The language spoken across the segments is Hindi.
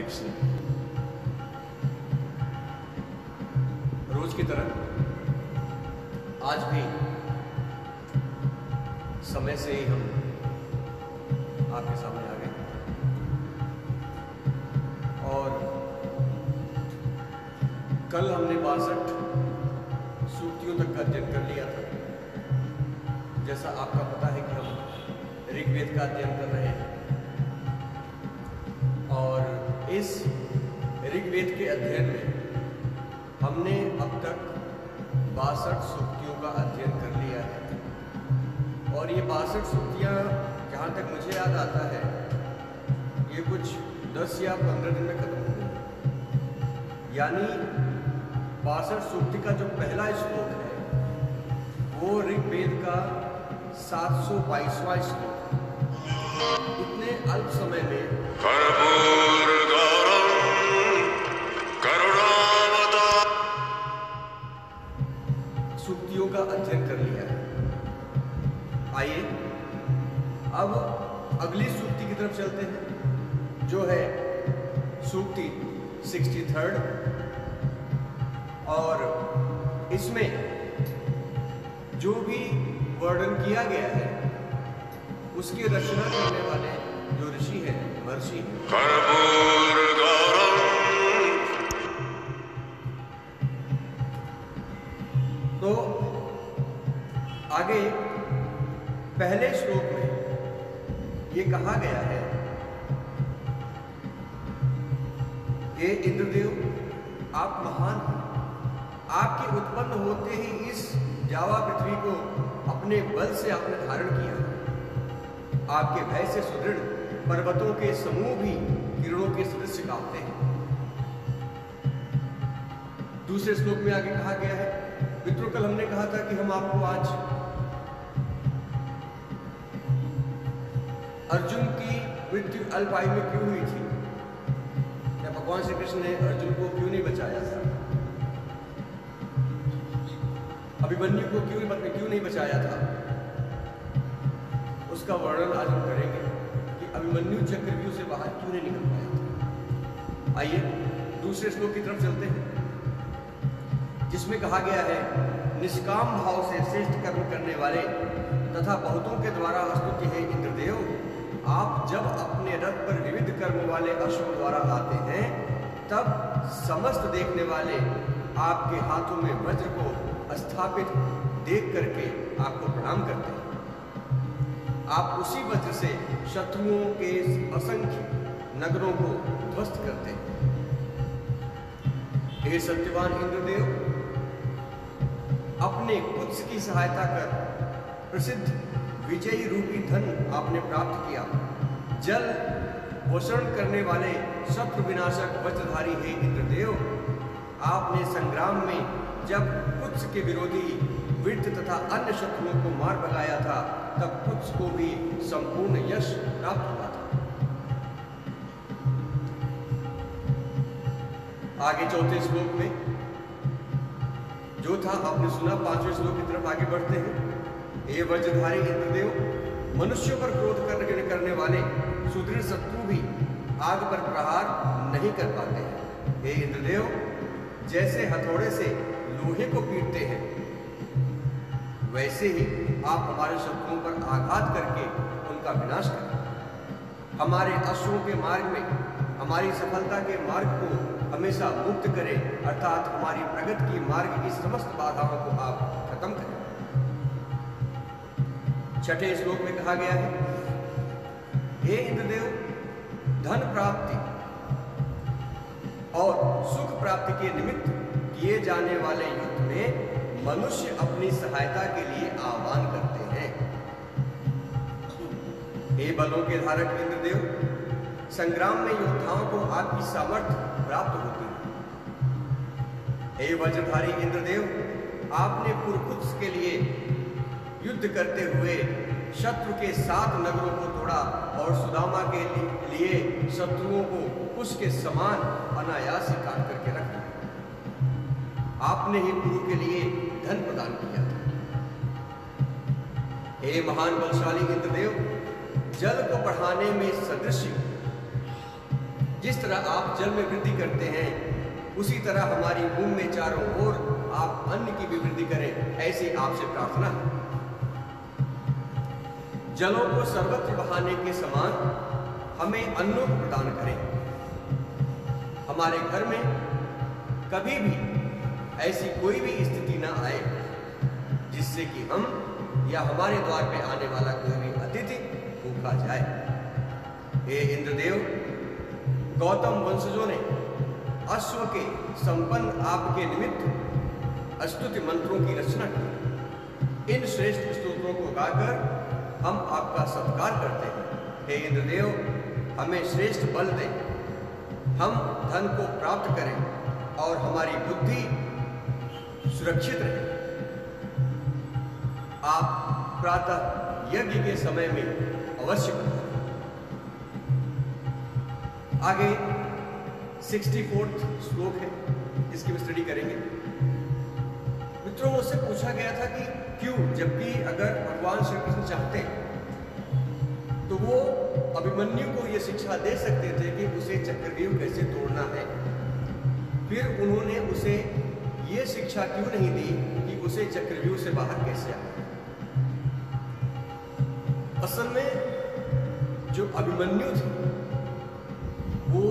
कृष्ण। रोज की तरह आज भी समय से ही हम आपके सामने आ गए और कल हमने 62 सूक्तियों तक का अध्ययन कर लिया था। जैसा आपका पता है कि हम ऋग्वेद का अध्ययन कर रहे हैं और इस ऋग्वेद के अध्ययन में हमने अब तक 62 सूक्तियों का अध्ययन कर लिया है और ये 62 सूक्तियाँ जहाँ तक मुझे याद आता है ये कुछ 10 या 15 दिन में खत्म हो गई। यानी 62 सूक्ति का जो पहला श्लोक है वो ऋग्वेद का 722वां श्लोक है। इतने अल्प समय में सूक्तियों का अध्ययन कर लिया है। आइए अब अगली सूक्ति की तरफ चलते हैं जो है सूक्ति 63 और इसमें जो भी वर्णन किया गया है उसकी रचना करने वाले जो ऋषि हैं महर्षि हैं। तो आगे पहले श्लोक में ये कहा गया है कि इंद्रदेव आप महान हैं, आपके उत्पन्न होते ही इस जावा पृथ्वी को अपने बल से आपने धारण किया। आपके भय से सुदृढ़ पर्वतों के समूह भी किरणों के सदृश कांपते हैं। दूसरे श्लोक में आगे कहा गया है, मित्रों कल हमने कहा था कि हम आपको आज अर्जुन की मृत्यु अल्प आयु में क्यों हुई थी या भगवान श्री कृष्ण ने अर्जुन को क्यों नहीं बचाया था, अभिमन्यु को क्यों नहीं बचाया था, उसका वर्णन आज हम करेंगे कि अभिमन्यु चक्रव्यूह से बाहर क्यों नहीं निकल पाया था। आइए दूसरे श्लोक की तरफ चलते हैं जिसमें कहा गया है, निष्काम भाव से श्रेष्ठ कर्म करने वाले तथा बहुतों के द्वारा स्तुत्य है इंद्रदेव, आप जब अपने रथ पर विविध कर्म वाले अश्वों द्वारा आते हैं तब समस्त देखने वाले आपके हाथों में वज्र को स्थापित देख करके आपको प्रणाम करते हैं। आप उसी वज्र से शत्रुओं के असंख्य नगरों को ध्वस्त करते हैं। हे सत्यवान इंद्रदेव, अपने कुत्स की सहायता कर प्रसिद्ध विजयी रूपी धन आपने प्राप्त किया। जल पोषण करने वाले शत्रु विनाशक वज्रधारी हे इंद्रदेव, आपने संग्राम में जब कुत्स के विरोधी वृत्त तथा अन्य शत्रुओं को मार भगाया था तब कुत्स को भी संपूर्ण यश प्राप्त हुआ था। आगे चौथे श्लोक में जो था आपने सुना, पांचवें श्लोक की तरफ आगे बढ़ते हैं। हे वज्रधारी इंद्रदेव, मनुष्यों पर क्रोध करने वाले सुदृढ़ शत्रु भी आग पर प्रहार नहीं कर पाते हैं। हे इंद्रदेव, जैसे हथौड़े से लोहे को पीटते हैं वैसे ही आप हमारे शत्रुओं पर आघात करके उनका विनाश करें। हमारे अश्वों के मार्ग में हमारी सफलता के मार्ग को हमेशा मुक्त करें, अर्थात हमारी प्रगति की मार्ग की समस्त बाधाओं को आप खत्म करें। छठे श्लोक में कहा गया है, हे इंद्रदेव, धन प्राप्ति और सुख प्राप्ति के निमित्त किए जाने वाले युद्ध में मनुष्य अपनी सहायता के लिए आह्वान करते हैं। हे बलों के धारक इंद्रदेव, संग्राम में योद्धाओं को आपकी सामर्थ्य प्राप्त होती है। हे वज्रधारी इंद्रदेव, आपने पुरकुत्स के लिए युद्ध करते हुए शत्रु के 7 नगरों को तोड़ा और सुदामा के लिए शत्रुओं को उसके समान अनायास ही काट करके रख दिया। आपने ही गुरु के लिए धन प्रदान किया था। हे महान बलशाली इंद्रदेव, जल को बढ़ाने में सदृश जिस तरह आप जल में वृद्धि करते हैं, उसी तरह हमारी भूमि में चारों ओर आप अन्न की भी वृद्धि करें, ऐसी आपसे प्रार्थना है। जलों को सर्वत्र बहाने के समान हमें अन्नों को प्रदान करें। हमारे घर में कभी भी ऐसी कोई भी स्थिति ना आए जिससे कि हम या हमारे द्वार पे आने वाला कोई भी अतिथि भूखा जाए। हे इंद्रदेव, गौतम वंशजों ने अश्व के संपन्न आपके निमित्त स्तुति मंत्रों की रचना की। इन श्रेष्ठ स्तोत्रों को गाकर हम आपका सत्कार करते हैं। हे इंद्रदेव, हमें श्रेष्ठ बल दें, हम धन को प्राप्त करें और हमारी बुद्धि सुरक्षित रहे। आप प्रातः यज्ञ के समय में अवश्य करें। आगे 64वां श्लोक है, इसकी भी स्टडी करेंगे। मित्रों, मुझसे पूछा गया था कि क्यों, जबकि अगर भगवान श्री कृष्ण चाहते तो वो अभिमन्यु को ये शिक्षा दे सकते थे कि उसे चक्रव्यूह कैसे तोड़ना है, फिर उन्होंने उसे ये शिक्षा क्यों नहीं दी कि उसे चक्रव्यूह से बाहर कैसे आए। असल में जो अभिमन्यु थे वो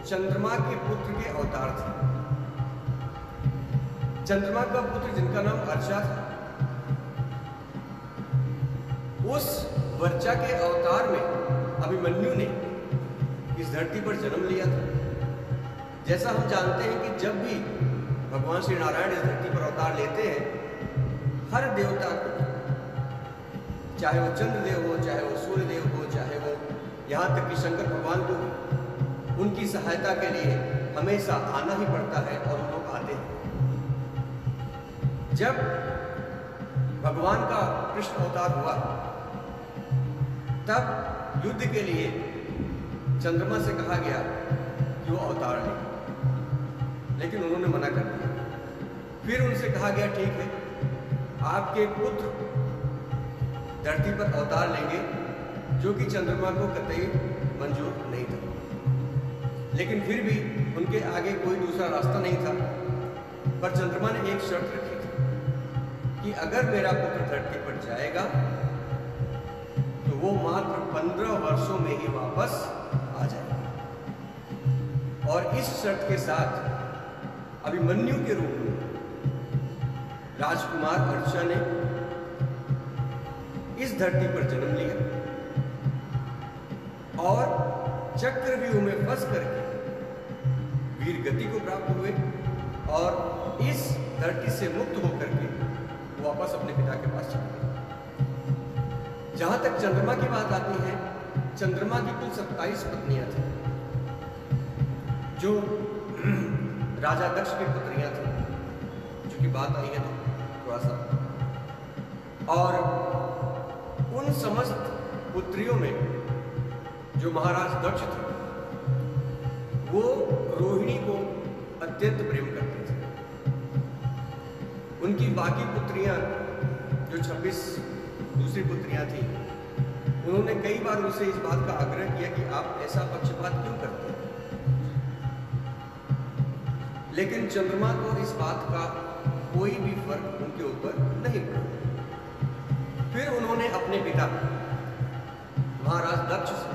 चंद्रमा के पुत्र के अवतार थे। चंद्रमा का पुत्र जिनका नाम अर्चा था, उस वर्चा के अवतार में अभिमन्यु ने इस धरती पर जन्म लिया था। जैसा हम जानते हैं कि जब भी भगवान श्री नारायण इस धरती पर अवतार लेते हैं, हर देवता को, चाहे वो चंद्रदेव हो, चाहे वो सूर्यदेव हो, चाहे वो यहाँ तक कि शंकर भगवान को, उनकी सहायता के लिए हमेशा आना ही पड़ता है और उन लोग आते हैं। जब भगवान का कृष्ण अवतार हुआ, तब युद्ध के लिए चंद्रमा से कहा गया कि वो अवतार ले, लेकिन उन्होंने मना कर दिया। फिर उनसे कहा गया ठीक है, आपके पुत्र धरती पर अवतार लेंगे, जो कि चंद्रमा को कतई मंजूर नहीं था। लेकिन फिर भी उनके आगे कोई दूसरा रास्ता नहीं था। पर चंद्रमा ने एक शर्त रखी थी कि अगर मेरा पुत्र धरती पर जाएगा तो वो मात्र 15 वर्षों में ही वापस आ जाएगा। और इस शर्त के साथ अभिमन्यु के रूप में राजकुमार अर्चा ने इस धरती पर जन्म लिया और चक्रव्यूह में फंस करके वीर गति को प्राप्त हुए और इस धरती से मुक्त होकर के वापस अपने पिता के पास चले गए। जहां तक चंद्रमा की बात आती है, चंद्रमा की कुल 27 पत्नियां थी, जो राजा दक्ष की पुत्रियां थी, जो कि बात आई है थोड़ा सा। और उन समस्त पुत्रियों में जो महाराज दक्ष थे, वो रोहिणी को अत्यंत प्रेम करते थे। उनकी बाकी पुत्रियां, जो 26 दूसरी पुत्रियां थी, उन्होंने कई बार उनसे इस बात का आग्रह किया कि आप ऐसा पक्षपात क्यों करते हैं। लेकिन चंद्रमा को इस बात का कोई भी फर्क उनके ऊपर नहीं पड़ा। फिर उन्होंने अपने पिता महाराज दक्ष से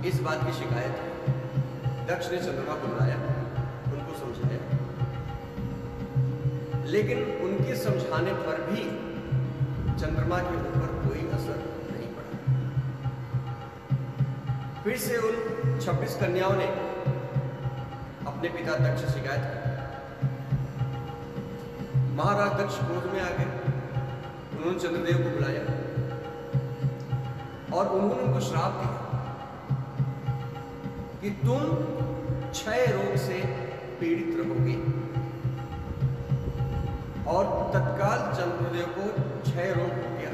इस बात की शिकायत की। दक्ष ने चंद्रमा को बुलाया, उनको समझाया, लेकिन उनके समझाने पर भी चंद्रमा के ऊपर कोई असर नहीं पड़ा। फिर से उन 26 कन्याओं ने अपने पिता दक्ष से शिकायत की। महाराज दक्ष क्रोध में आ गए। उन्होंने चंद्रदेव को बुलाया और उन्होंने उनको श्राप दिया कि तुम क्षय रोग से पीड़ित रहोगे। और तत्काल चंद्रदेव को क्षय रोग हो गया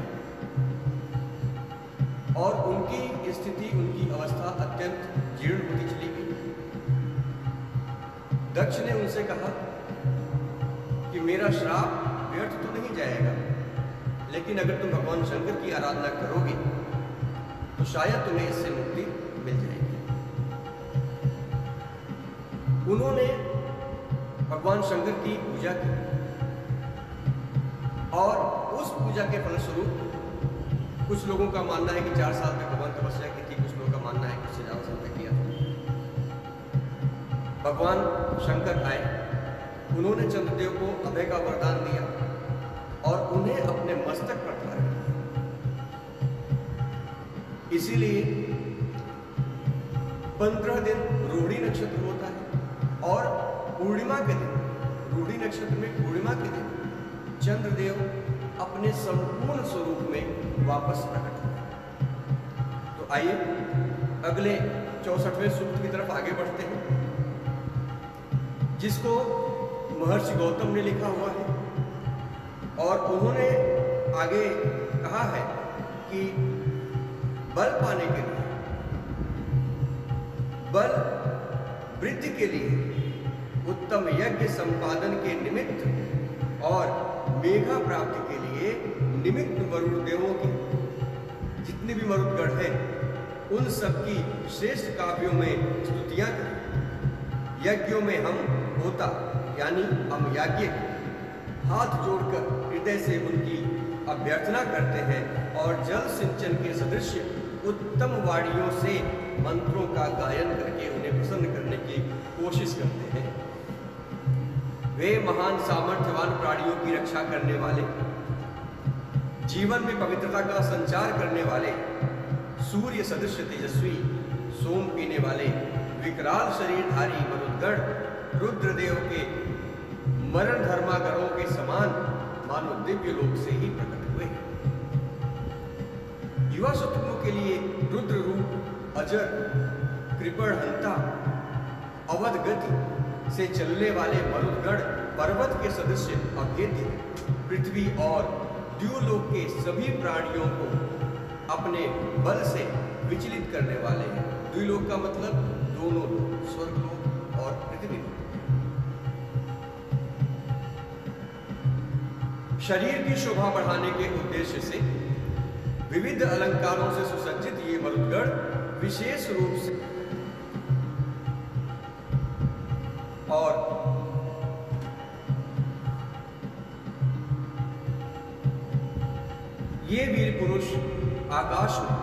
और उनकी स्थिति, उनकी अवस्था अत्यंत जीर्ण होती चली गई। दक्ष ने उनसे कहा कि मेरा श्राप व्यर्थ तो नहीं जाएगा, लेकिन अगर तुम भगवान शंकर की आराधना करोगे तो शायद तुम्हें इससे मुक्ति मिल जाएगी। उन्होंने भगवान शंकर की पूजा की और उस पूजा के फलस्वरूप कुछ लोगों का मानना है कि 4 साल तक भगवान तपस्या की थी, कुछ लोगों का मानना है कि उससे ज़्यादा समय किया था। भगवान शंकर आए, उन्होंने चंद्रदेव को अभय का वरदान दिया और उन्हें अपने मस्तक पर धारण किया। इसीलिए 15 दिन रोहिणी नक्षत्र होता है और पूर्णिमा के दिन, रोहिणी नक्षत्र में पूर्णिमा के दिन चंद्रदेव अपने संपूर्ण स्वरूप में वापस प्रकट हुए। तो आइए अगले 64वें सूक्त की तरफ आगे बढ़ते हैं, जिसको महर्षि गौतम ने लिखा हुआ है। और उन्होंने आगे कहा है कि बल पाने के लिए, बल वृद्धि के लिए, उत्तम यज्ञ संपादन के निमित्त और मेघा प्राप्ति के लिए निमित्त मरुड़ देवों के जितने भी मरुदगढ़ हैं उन सबकी श्रेष्ठ काव्यों में स्तुतियां करें। यज्ञों में हम होता यानी हम याज्ञिक हाथ जोड़कर हृदय से उनकी अभ्यर्थना करते हैं और जल सिंचन के सदृश उत्तम वाणियों से मंत्रों का गायन करके उन्हें प्रसन्न करने की कोशिश करते हैं। वे महान सामर्थ्यवान प्राणियों की रक्षा करने वाले, जीवन में पवित्रता का संचार करने वाले, सूर्य सदृश तेजस्वी, सोम पीने वाले, विकराल शरीरधारी मरुदगढ़ रुद्रदेव के मरण धर्मागरों के समान मानो दिव्य लोक से ही प्रकट हुए। युवा शत्रुओं के लिए रुद्र रूप अजर, कृपणहंता, अवध गति से चलने वाले मरुदगढ़ पर्वत के सदस्य अभेद्य है। पृथ्वी और द्युलोक के सभी प्राणियों को अपने बल से विचलित करने वाले हैं। द्युलोक का मतलब दोनों लोक, स्वर्गलोक और पृथ्वी लोक। शरीर की शोभा बढ़ाने के उद्देश्य से विविध अलंकारों से सुसज्जित ये मरुदगढ़ विशेष रूप से और ये वीर पुरुष आकाश में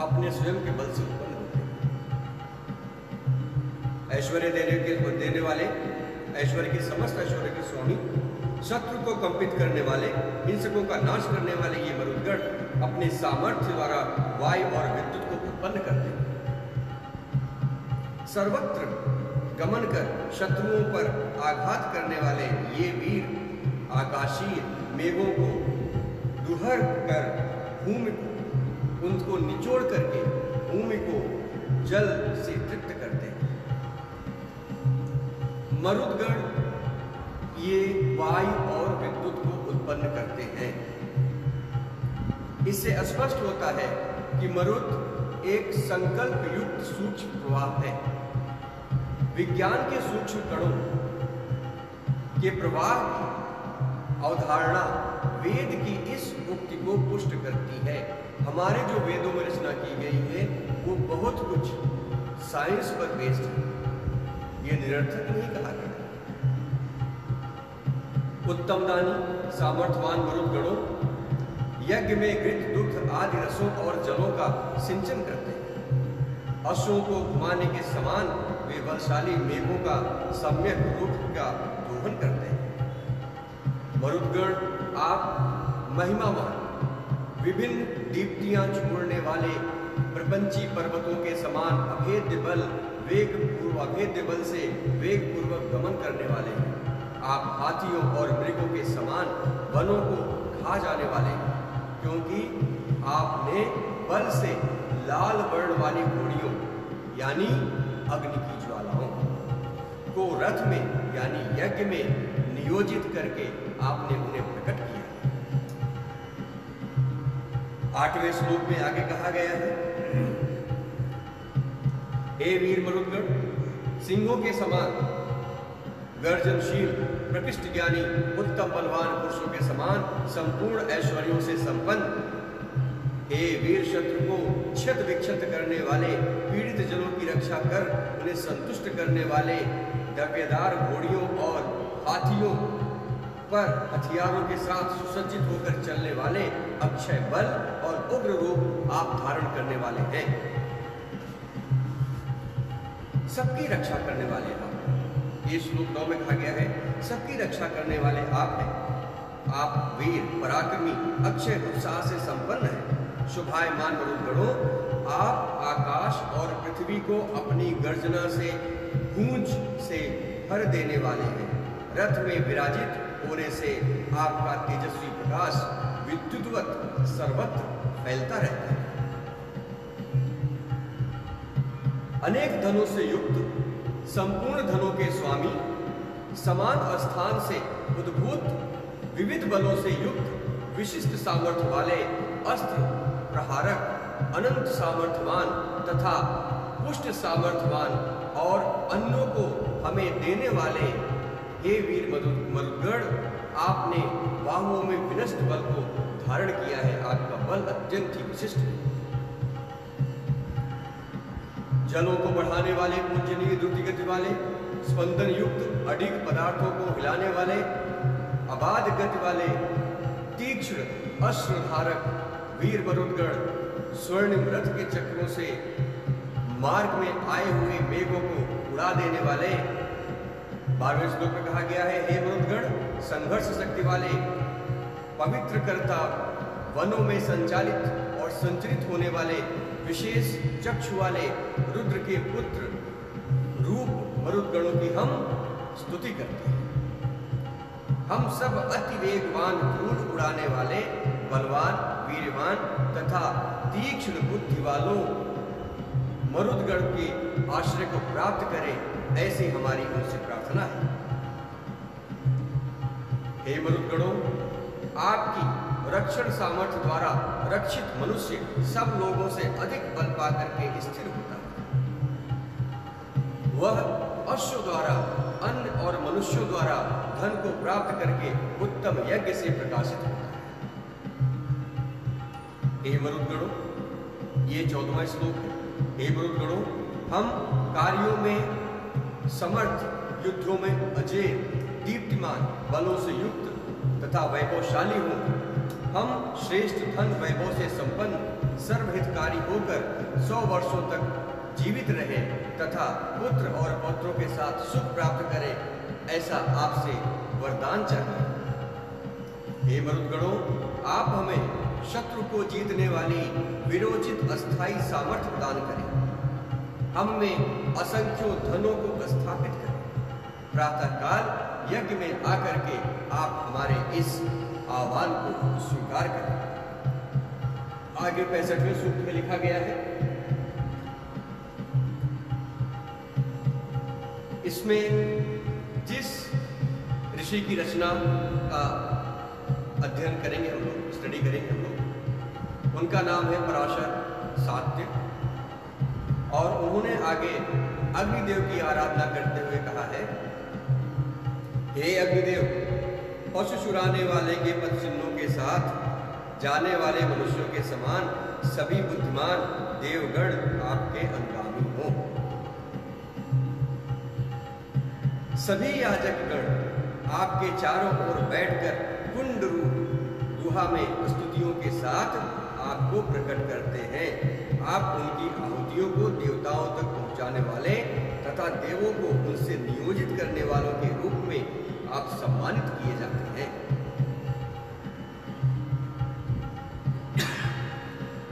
अपने स्वयं के बल से उत्पन्न होते हैं। ऐश्वर्य देने वाले, ऐश्वर्य के समस्त ऐश्वर्य के स्वामी, शत्रु को कंपित करने वाले, हिंसकों का नाश करने वाले ये मरुदगढ़ अपने सामर्थ्य द्वारा वायु और विद्युत को उत्पन्न करते हैं। सर्वत्र गमन कर शत्रुओं पर आघात करने वाले ये वीर आकाशीय मेघों को दुहर कर भूमि को, उनको निचोड़ करके भूमि को जल से तृप्त करते हैं। मरुदगढ़ ये वायु और विद्युत को उत्पन्न करते हैं। इससे स्पष्ट होता है कि मरुद एक संकल्प युक्त सूक्ष्म प्रवाह है। विज्ञान के सूक्ष्म कणों के प्रवाह की अवधारणा वेद की इस उक्ति को पुष्ट करती है। हमारे जो वेदों में रचना की गई है वो बहुत कुछ साइंस पर बेस्ड है, ये निरर्थक नहीं कहा गया। उत्तम दानी सामर्थ्यवान मरुदगणों यज्ञ में घृत, दुग्ध आदि रसों और जलों का सिंचन करते हैं। अश्वों को घुमाने के समान वे बलशाली मेघों का सम्यक रूप का दोहन करते हैं। मरुदगण आप महिमावान, विभिन्न दीप्तियां छोड़ने वाले प्रपंची पर्वतों के समान अभेद्य बल से वेग पूर्वक गमन करने वाले हैं। आप हाथियों और मृगों के समान वनों को खा जाने वाले हैं, क्योंकि आपने बल से लाल वर्ण वाली घोड़ियों यानी अग्नि की ज्वालाओं को रथ में यानी यज्ञ में नियोजित करके आपने उन्हें प्रकट किया। 8वें श्लोक में आगे कहा गया है, हे वीर मरुदगढ़, सिंहों के समान गर्जनशील, प्रकृष्ट ज्ञानी, उत्तम बलवान पुरुषों के समान संपूर्ण ऐश्वर्यों से संपन्न हे वीर शत्रु को क्षत विक्षत करने वाले, पीड़ित जनों की रक्षा कर उन्हें संतुष्ट करने वाले, द्रव्यदार घोड़ियों और हाथियों पर हथियारों के साथ सुसज्जित होकर चलने वाले, अक्षय बल और उग्र रूप आप धारण करने वाले हैं। सबकी रक्षा करने वाले आप। ये श्लोक 9 में कहा गया है, सबकी रक्षा करने वाले आप हैं। आप वीर पराक्रमी अक्षय उत्साह से संपन्न हैं। शोभायमान मरुदगणों, आप आकाश और पृथ्वी को अपनी गर्जना से, गूंज से भर देने वाले हैं। रथ में विराजित होने से आपका तेजस्वी प्रकाश विद्युतवत सर्वत्र फैलता रहता है। अनेक धनों से युक्त, संपूर्ण धनों के स्वामी, समान स्थान से उद्भूत, विविध बलों से युक्त, विशिष्ट सामर्थ्य वाले, अस्त्र प्रहारक, अनंत सामर्थ्यवान तथा पुष्ट सामर्थ्यवान और अन्यों को हमें देने वाले, हे वीर मरुदगण, आपने बाहुओं में विनष्ट बल को धारण किया है। आपका बल अत्यंत ही विशिष्ट है। जलों को बढ़ाने वाले, पूजनीय द्रुति गति वाले, स्पंदन युक्त अडिग पदार्थों को हिलाने वाले, अबाध गति वाले, तीक्ष्ण अश्रुधारक वीर मरुदगण, स्वर्णिम रथ के चक्रों से मार्ग में आए हुए मेघों को उड़ा देने वाले। 12वें श्लोक में कहा गया है, हे मरुदगण, संघर्ष शक्ति वाले, पवित्र कर्ता, वनों में संचालित और संचरित होने वाले, विशेष चक्षु वाले, रुद्र के पुत्र रूप मरुदगणों की हम स्तुति करते हैं। हम सब अति वेगवान धूल उड़ाने वाले, बलवान, वीरवान तथा तीक्ष्ण बुद्धि वालों मरुदगण के आश्रय को प्राप्त करें, ऐसी हमारी उनसे प्रार्थना है। हे मरुदगणों, आपकी रक्षण सामर्थ्य द्वारा रक्षित मनुष्य सब लोगों से अधिक बल पाकर के स्थिर होता है। वह अश्व द्वारा, अन्न और मनुष्यों द्वारा धन को प्राप्त करके उत्तम यज्ञ से प्रकाशित होता है। हे मरुदगणों, ये 14वां श्लोक है। हे मरुदगणों, हम कार्यों में समर्थ, युद्धों में अजय, दीप्तिमान, बलों से युक्त तथा वैभवशाली हों। हम श्रेष्ठ धन वैभव से संपन्न, सर्वहितकारी होकर 100 वर्षों तक जीवित रहें तथा पुत्र और पौत्रों के साथ सुख प्राप्त करें, ऐसा आपसे वरदान चाहिए। हे मरुदगणों, आप हमें शत्रु को जीतने वाली विरोचित अस्थायी सामर्थ्य प्रदान करें। हम में असंख्यों धनों को स्थापित करें। प्रातःकाल यज्ञ में आकर के आप हमारे इस आह्वान को स्वीकार करें। आगे 65वें सूक्त में लिखा गया है, इसमें जिस ऋषि की रचना का अध्ययन करेंगे हम लोग, स्टडी करेंगे हम लोग, उनका नाम है पराशर शाक्य। और उन्होंने आगे अग्निदेव की आराधना करते हुए कहा है, हे अग्निदेव, पशु चुराने वाले के पद चिन्हों के साथ जाने वाले मनुष्यों के समान सभी बुद्धिमान देवगण आपके अनुगामी हों। सभी याजकगण आपके चारों ओर बैठकर कुंड रूप गुहा में स्तुतियों के साथ आपको प्रकट करते हैं। आप उनकी आहुतियों को देवताओं तक पहुंचाने वाले तथा देवों को उनसे नियोजित करने वालों के रूप में आप सम्मानित किए जाते हैं।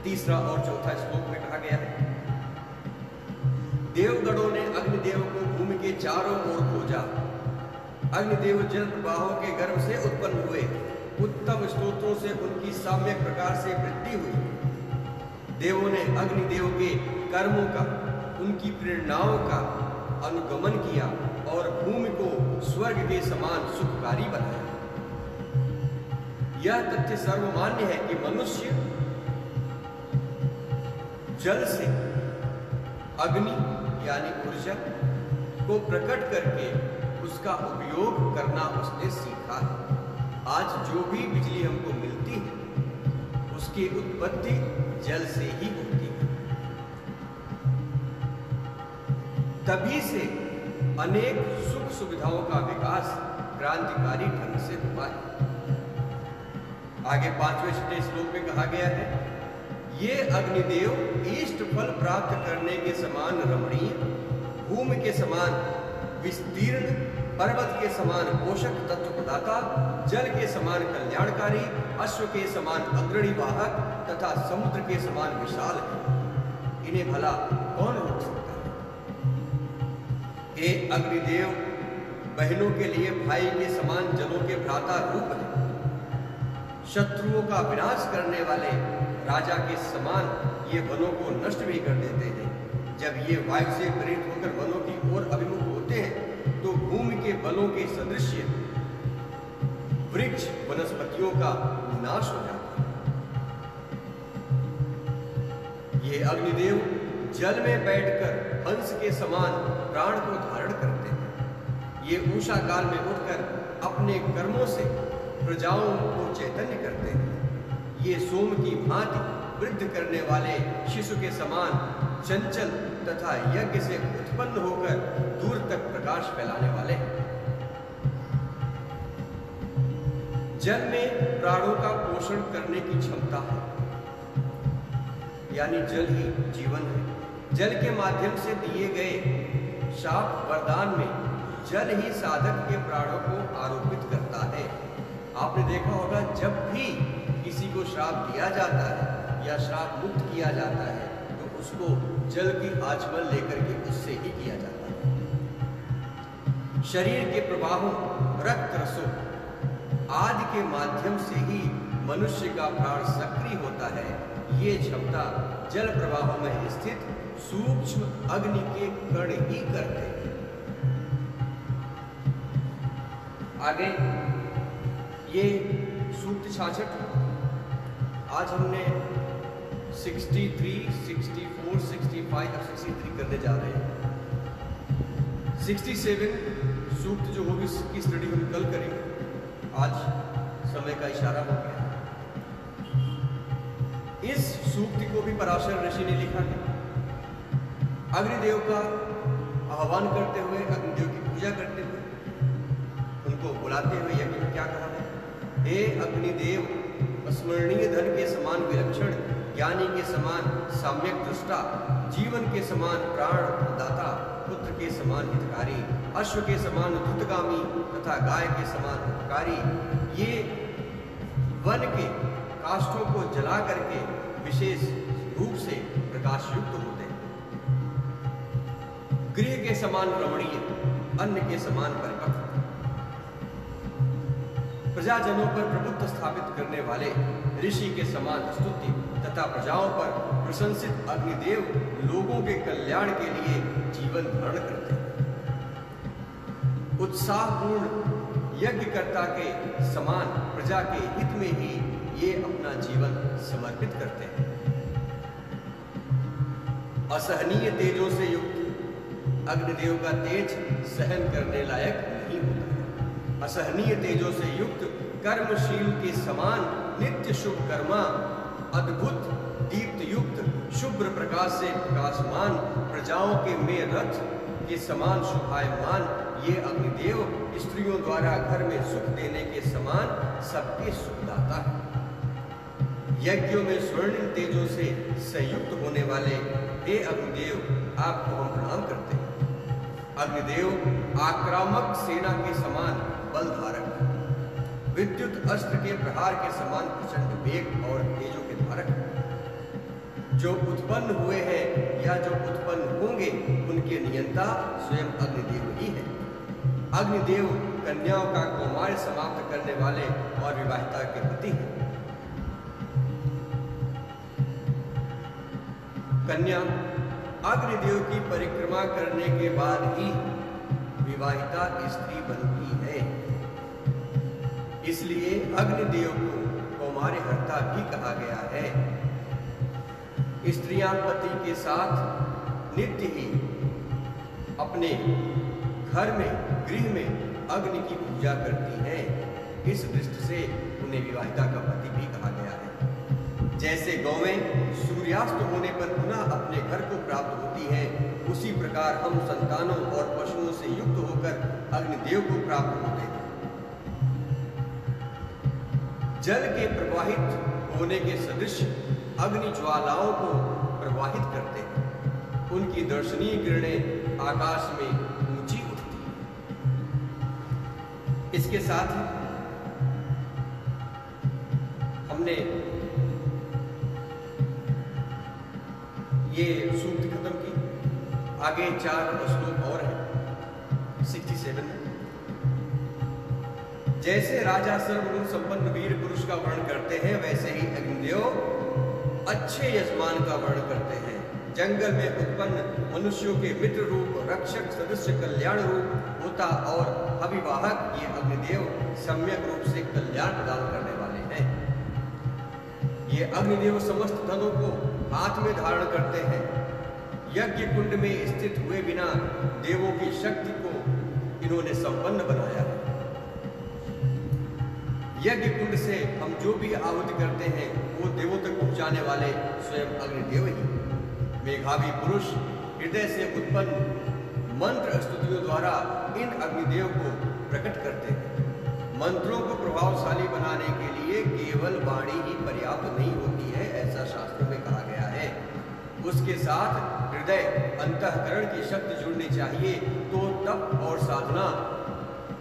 तीसरा और चौथा श्लोक में कहा गया है, देवगणों ने अग्निदेव को भूमि के चारों ओर खोजा। अग्निदेव जल प्रवाहों के गर्भ से उत्पन्न हुए। उत्तम स्तोत्रों से उनकी साम्यक प्रकार से वृद्धि हुई। देवों ने अग्निदेव के कर्मों का, उनकी प्रेरणाओं का अनुगमन किया और भूमि को स्वर्ग के समान सुखकारी बनाया। यह तथ्य सर्वमान्य है कि मनुष्य जल से अग्नि यानी ऊर्जा को प्रकट करके उसका उपयोग करना उसने सीखा है। आज जो भी बिजली हमको मिलती है उसकी उत्पत्ति जल से ही होती है। तभी से अनेक सुख सुविधाओं का विकास क्रांतिकारी ढंग से हुआ है। आगे 5वें श्लोक में कहा गया है, ये अग्निदेव इष्ट फल प्राप्त करने के समान रमणीय, भूमि के समान विस्तीर्ण, पर्वत के समान पोषक तत्व प्रदाता, जल के समान कल्याणकारी, अश्व के समान अग्रणी वाहक तथा समुद्र के समान विशाल है। इन्हें भला कौन रोक सकता है? हे अग्निदेव, बहनों के लिए भाई के समान जलों के भ्राता रूप है। शत्रुओं का विनाश करने वाले राजा के समान ये वनों को नष्ट भी कर देते हैं। जब ये वायु से प्रेरित होकर वनों की ओर अभिमुख होते हैं तो भूमि के बलों के सदृश वृक्ष वनस्पतियों का नाश हो जाता है। ये अग्निदेव जल में बैठकर हंस के समान प्राण को धारण करते हैं। ये उषा काल में उठकर अपने कर्मों से प्रजाओं को चैतन्य करते हैं। ये सोम की भांति वृद्ध करने वाले शिशु के समान चंचल तथा यज्ञ से उत्पन्न होकर दूर तक प्रकाश फैलाने वाले हैं। जल में प्राणों का पोषण करने की क्षमता है, यानी जल ही जीवन है। जल के माध्यम से दिए गए शाप वरदान में जल ही साधक के प्राणों को आरोपित करता है। आपने देखा होगा, जब भी किसी को श्राप दिया जाता है या श्राप मुक्त किया जाता है तो उसको जल की आचमन लेकर के उससे ही किया जाता है। शरीर के प्रवाहों, रक्त रसों आदि के माध्यम से ही मनुष्य का प्राण सक्रिय होता है। ये क्षमता जल प्रवाहों में स्थित सूक्ष्म अग्नि के कण ही करते हैं। आगे ये सूक्त 66 आज हमने 63, 64, 65 और 63 करने जा रहे हैं। 67 सूक्त जो होगी इसकी स्टडी हम कल करेंगे। आज समय का इशारा हो गया। इस सूक्त को भी पराशर ऋषि ने लिखा है। अग्निदेव का आह्वान करते हुए, अग्निदेव की पूजा करते हुए, उनको बुलाते हुए यज्ञ में क्या कहा है? हे अग्निदेव, स्मरणीय धन के समान विलक्षण, ज्ञानी के समान सम्यक दृष्टा, जीवन के समान प्राण दाता, पुत्र के समान हितकारी, अश्व के समान द्रुतगामी तथा गाय के समान उपकारी, ये वन के काष्ठों को जला करके विशेष रूप से प्रकाश युक्त होते हैं। गृह के समान रमणीय, अन्न के समान परिपक्व, प्रजाजनों पर प्रभुत्व स्थापित करने वाले ऋषि के समान स्तुति तथा प्रजाओं पर प्रशंसित अग्निदेव लोगों के कल्याण के लिए जीवन धारण करते हैं। उत्साहपूर्ण यज्ञकर्ता के समान प्रजा के हित में ही ये अपना जीवन समर्पित करते हैं। असहनीय तेजों से युक्त अग्निदेव का तेज सहन करने लायक नहीं होता है। असहनीय तेजों से युक्त कर्मशील के समान नित्य शुभ कर्मा, अद्भुत दीप्त युक्त शुभ्र प्रकाश से प्रकाशमान, प्रजाओं के में रथ के समान शोभायमान, ये अग्निदेव स्त्रियों द्वारा घर में सुख देने के समान सबके सुखदाता है। यज्ञों में स्वर्णिम तेजों से संयुक्त होने वाले हे अग्निदेव, आपको हम प्रणाम करते हैं। अग्निदेव आक्रामक सेना के समान बलधारक, विद्युत अस्त्र के प्रहार के समान प्रचंड वेग और तेजों के धारक, जो उत्पन्न हुए हैं या जो उत्पन्न होंगे उनके नियंता स्वयं अग्निदेव ही है। अग्निदेव कन्याओं का कौमार्य समाप्त करने वाले और विवाहिता के पति हैं। कन्या अग्निदेव की परिक्रमा करने के बाद ही विवाहिता स्त्री बनती है। इसलिए अग्निदेव को कौमार्यहर्ता भी कहा गया है। स्त्रियां पति के साथ नित्य ही अपने घर में, गृह में अग्नि की पूजा करती हैं। इस दृष्टि से उन्हें विवाहिता का पति भी कहा गया है। जैसे गौवें सूर्यास्त होने पर पुनः अपने घर को प्राप्त होती हैं, उसी प्रकार हम संतानों और पशुओं से युक्त होकर अग्निदेव को प्राप्त होते हैं। जल के प्रवाहित होने के सदृश अग्नि ज्वालाओं को प्रवाहित करते हैं। उनकी दर्शनीय किरणें आकाश में ऊंची उठती हैं। इसके साथ ही हमने ये सूक्ति खत्म की। आगे 4 श्लोक और हैं, 67 है। जैसे राजा सर्वगुण संपन्न वीर पुरुष का वर्णन करते हैं, वैसे ही अग्निदेव अच्छे यजमान का वर्णन करते हैं। जंगल में उत्पन्न मनुष्यों के मित्र रूप, रक्षक, सदस्य, कल्याण रूप होता और अभिवाहक ये अग्निदेव सम्यक रूप से कल्याण प्रदान करने वाले हैं। ये अग्निदेव समस्त धनों को हाथ में धारण करते हैं। यज्ञ कुंड में स्थित हुए बिना देवों की शक्ति को इन्होंने संपन्न बनाया है। यज्ञ कुंड से हम जो भी आहुति करते हैं वो देवों तक पहुंचाने वाले स्वयं अग्निदेव ही। मेघावी पुरुष हृदय से उत्पन्न मंत्र स्तुतियों द्वारा इन अग्निदेव को प्रकट करते हैं। मंत्रों को प्रभावशाली बनाने के लिए केवल वाणी ही पर्याप्त नहीं होती है, ऐसा शास्त्रों में कहा गया है। उसके साथ हृदय अंतःकरण की शक्ति जुड़नी चाहिए, तो तप और साधना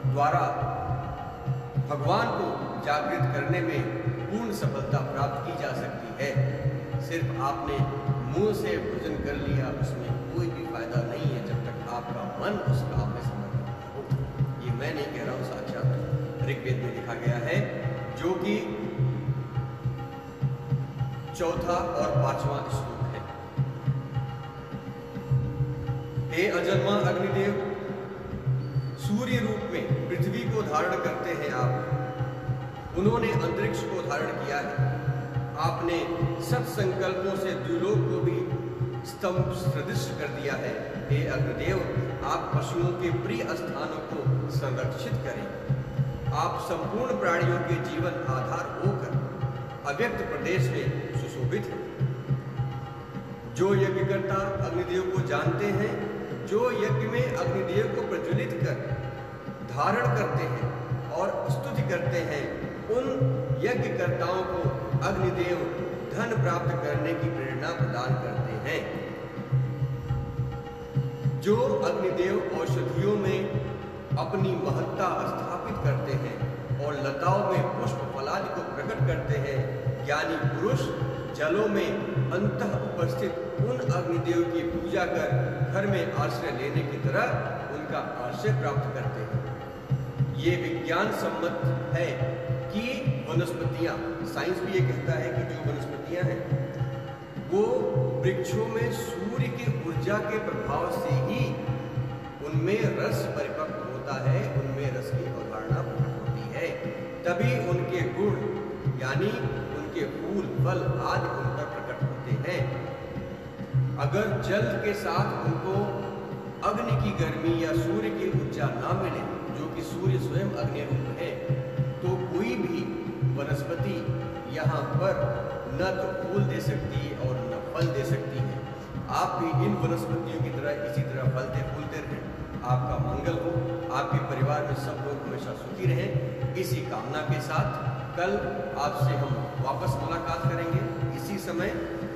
द्वारा भगवान को जागृत करने में पूर्ण सफलता प्राप्त की जा सकती है। सिर्फ आपने मुंह से भोजन कर लिया, उसमें कोई भी फायदा नहीं है जब तक आपका मन उस काम में समर्पित हो। ये मैं नहीं कह रहा हूँ, साक्षात ऋग्वेद में लिखा गया है, जो कि 4 और 5वां श्लोक है। हे अजन्मा अग्निदेव, सूर्य रूप में पृथ्वी को धारण करते हैं आप। उन्होंने अंतरिक्ष को धारण किया है। आपने सत संकल्पों से द्युलोक को भी स्तंभ सदृश कर दिया है। हे अग्निदेव, आप पशुओं के प्रिय स्थानों को संरक्षित करें। आप संपूर्ण प्राणियों के जीवन आधार होकर अव्यक्त प्रदेश में सुशोभित हैं। जो यज्ञकर्ता अग्निदेव को जानते हैं, जो यज्ञ में अग्निदेव को प्रज्वलित कर धारण करते हैं और स्तुति करते हैं, उन यज्ञकर्ताओं को अग्निदेव धन प्राप्त करने की प्रेरणा प्रदान करते हैं। जो अग्निदेव औषधियों में अपनी महत्ता स्थापित करते हैं और लताओं में पुष्प फलादि को प्रकट करते हैं, ज्ञानी पुरुष जलों में अंतः उपस्थित उन अग्निदेव की पूजा कर घर में आश्रय लेने की तरह उनका आश्रय प्राप्त करते हैं। ये विज्ञान सम्मत है कि वनस्पतियां, साइंस भी ये कहता है कि जो वनस्पतियां हैं वो वृक्षों में सूर्य की ऊर्जा के प्रभाव से ही उनमें रस परिपक्व होता है, उनमें रस की अवधारणा प्रकट होती है। तभी उनके गुण यानी उनके फूल, फल आदि उन पर प्रकट होते हैं। अगर जल के साथ उनको अग्नि की गर्मी या सूर्य की ऊर्जा ना मिले, जो कि सूर्य स्वयं अग्नि रूप है, तो कोई भी वनस्पति यहाँ पर न तो फूल दे सकती और न फल दे सकती है। आप भी इन वनस्पतियों की तरह इसी तरह फलते फूलते रहें। आपका मंगल हो, आपके परिवार में सब लोग हमेशा सुखी रहें। इसी कामना के साथ कल आपसे हम वापस मुलाकात करेंगे इसी समय,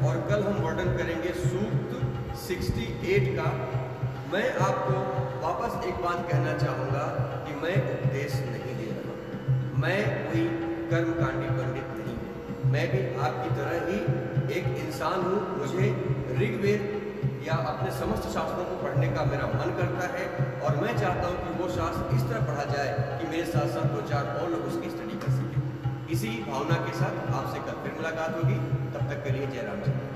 और कल हम वर्णन करेंगे सूक्त 68 का। मैं आपको वापस एक बात कहना चाहूँगा कि मैं उपदेश नहीं दे रहा, मैं कोई कर्मकांडी पंडित नहीं हूँ। मैं भी आपकी तरह ही एक इंसान हूँ। मुझे ऋग्वेद या अपने समस्त शास्त्रों को पढ़ने का मेरा मन करता है, और मैं चाहता हूँ कि वो शास्त्र इस तरह पढ़ा जाए कि मेरे साथ साथ 2-4 और लोग उसकी स्टडी कर सकें। इसी भावना के साथ आपसे कल फिर मुलाकात होगी। तब तक के लिए जय राम जी।